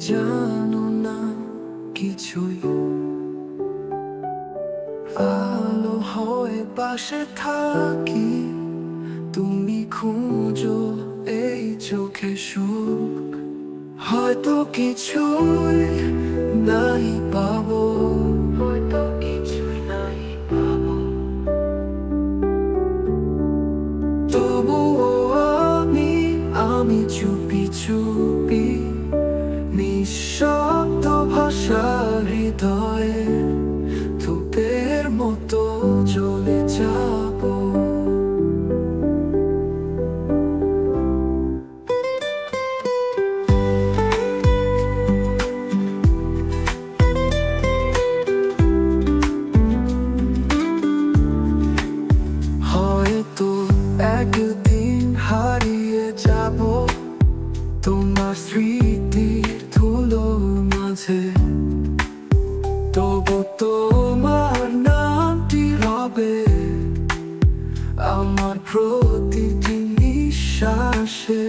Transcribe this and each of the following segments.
জানো না কিছুই, আলো হয়ে পাশে থাকি। তুমি খুঁজো এই চোখে সুখ, হয়তো কিছুই নাই পাবো, হয়তো কিছুই নাই পাবো। তবুও আমি চুপি চুপি নিঃশব্দ ভাষার হৃদয়ে ধূপের মতো জ্বলে যাব। হয়তো একদিন হারিয়ে যাব তোমার স্মৃতির ধুলোর মাঝে, তবু তোমার নামটি রবে আমার প্রতিটি নিঃশ্বাসে।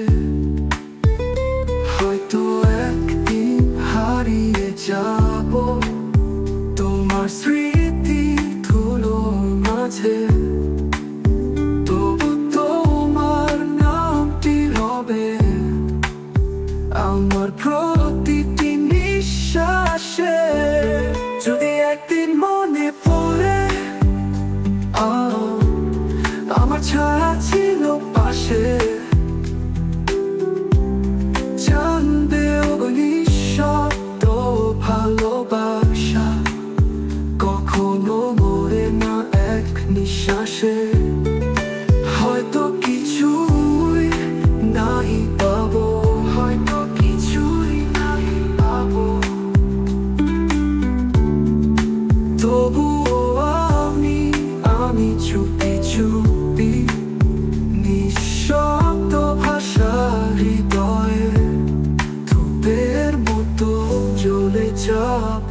হয়তো একদিন হারিয়ে যাব তোমার স্মৃতির ধুলোর মাঝে, তবু তোমার নামটি রবে আমার প্রতিটি নিঃশ্বাসে। যদি একদিন মনে পড়ে আমার ছায়া ছিল পাশে, জানবে নিঃশব্দ ভালোবাসা কখনো মরে না এক নিঃশ্বাসে। হয়তো কিছুই নাই পাবো, হয়তো কিছুই নাই পাবো, তবুও আমি চুপি চুপি নিঃশব্দ ভাষার হৃদয়ে ধূপের মতো জ্বলে যাব।